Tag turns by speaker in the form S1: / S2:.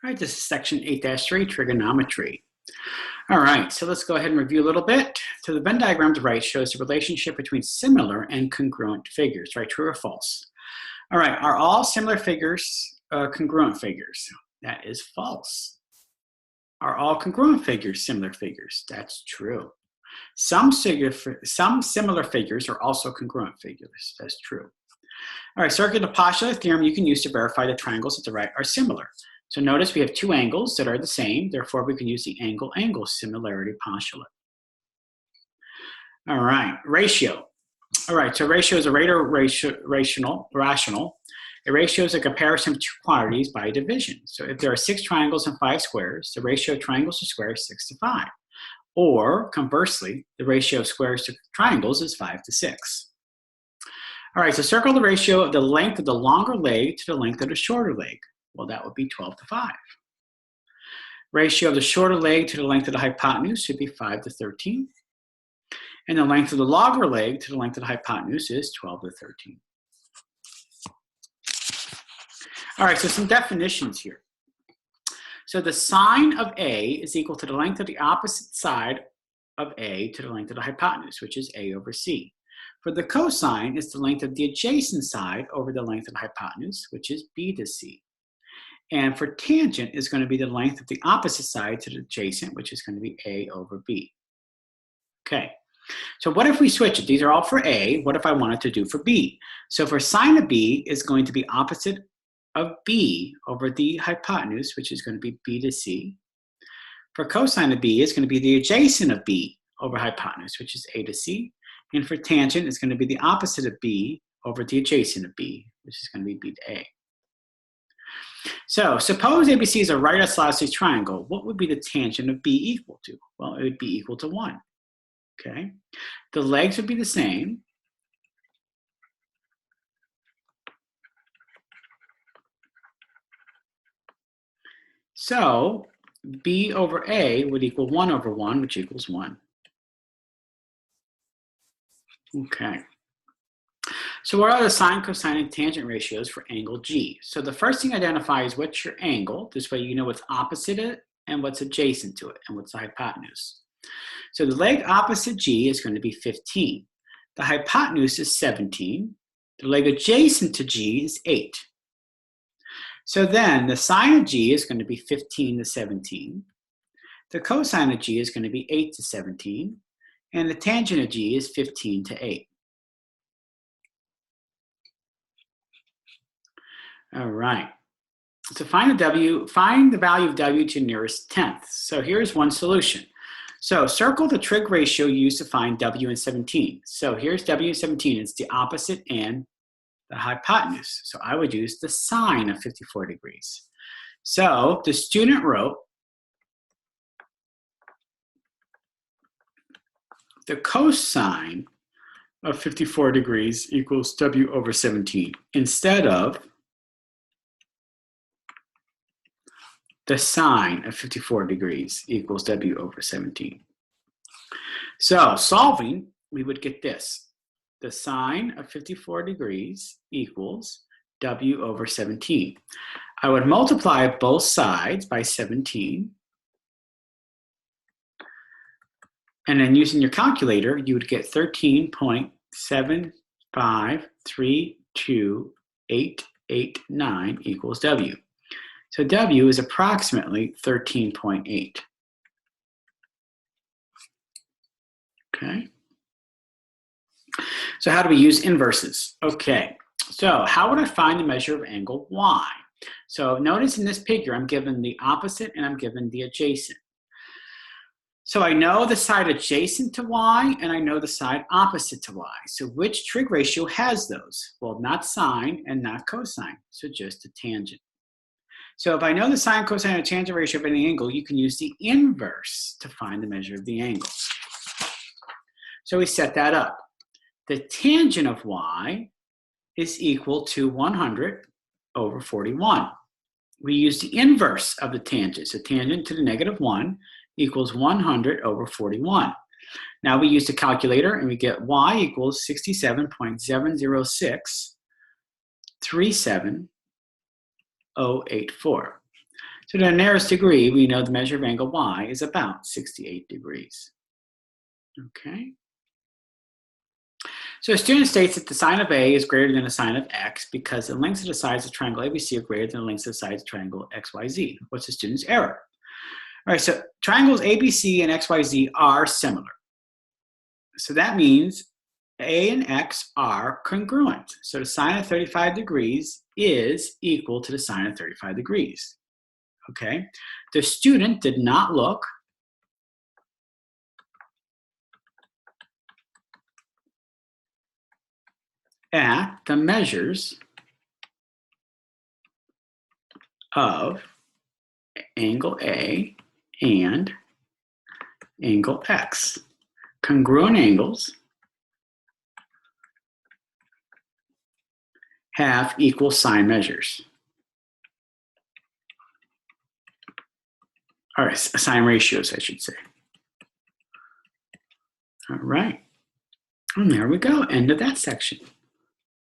S1: All right, this is section 8-3, trigonometry. All right, so let's go ahead and review a little bit. So the Venn diagram to the right shows the relationship between similar and congruent figures, right? True or false? All right, are all similar figures congruent figures? That is false. Are all congruent figures similar figures? That's true. Some similar figures are also congruent figures. That's true. All right, circular postulate theorem you can use to verify the triangles at the right are similar. So notice we have two angles that are the same, therefore we can use the angle-angle similarity postulate. All right, ratio. All right, so ratio is a rational. A ratio is a comparison of two quantities by division. So if there are 6 triangles and 5 squares, the ratio of triangles to squares is 6 to 5. Or conversely, the ratio of squares to triangles is 5 to 6. All right, so circle the ratio of the length of the longer leg to the length of the shorter leg. Well, that would be 12 to 5. Ratio of the shorter leg to the length of the hypotenuse should be 5 to 13. And the length of the longer leg to the length of the hypotenuse is 12 to 13. All right, so some definitions here. So the sine of A is equal to the length of the opposite side of A to the length of the hypotenuse, which is A over C. For the cosine, it's the length of the adjacent side over the length of the hypotenuse, which is B to C. And for tangent is going to be the length of the opposite side to the adjacent, which is going to be A over B. Okay, so what if we switch it? These are all for A. What if I wanted to do for B? So for sine of B is going to be opposite of B over the hypotenuse, which is going to be B to C. For cosine of B, it's going to be the adjacent of B over hypotenuse, which is A to C. And for tangent, it's going to be the opposite of B over the adjacent of B, which is going to be B to A. So suppose ABC is a right isosceles triangle. What would be the tangent of B equal to? Well, it would be equal to 1. Okay. The legs would be the same. So B over A would equal 1 over 1, which equals 1. Okay. So what are the sine, cosine, and tangent ratios for angle G? So the first thing identify is what's your angle. This way you know what's opposite it and what's adjacent to it and what's the hypotenuse. So the leg opposite G is going to be 15. The hypotenuse is 17. The leg adjacent to G is 8. So then the sine of G is going to be 15 to 17. The cosine of G is going to be 8 to 17. And the tangent of G is 15 to 8. All right. So find the value of W to the nearest tenth. So here's one solution. So circle the trig ratio used to find W in 17. So here's W in 17. It's the opposite and the hypotenuse. So I would use the sine of 54 degrees. So the student wrote the cosine of 54 degrees equals W over 17 instead of the sine of 54 degrees equals W over 17. So solving, we would get this. The sine of 54 degrees equals W over 17. I would multiply both sides by 17. And then using your calculator, you would get 13.7532889 equals W. So W is approximately 13.8. Okay. So how do we use inverses? Okay. So how would I find the measure of angle Y? So notice in this figure, I'm given the opposite and I'm given the adjacent. So I know the side adjacent to Y and I know the side opposite to Y. So which trig ratio has those? Well, not sine and not cosine, so just the tangent. So if I know the sine, cosine, and tangent ratio of any angle, you can use the inverse to find the measure of the angle. So we set that up. The tangent of Y is equal to 100 over 41. We use the inverse of the tangent. So tangent to the negative 1 equals 100 over 41. Now we use the calculator and we get Y equals 67.70637 0.084. So to the nearest degree, we know the measure of angle y is about 68 degrees. Okay. So a student states that the sine of A is greater than the sine of X because the lengths of the sides of the triangle ABC are greater than the lengths of the sides of the triangle XYZ. What's the student's error? All right, so triangles ABC and XYZ are similar. So that means A and X are congruent. So the sine of 35 degrees is equal to the sine of 35 degrees. Okay, the student did not look at the measures of angle A and angle X. Congruent angles have equal sine measures. All right, sine ratios, I should say. All right, and there we go, end of that section.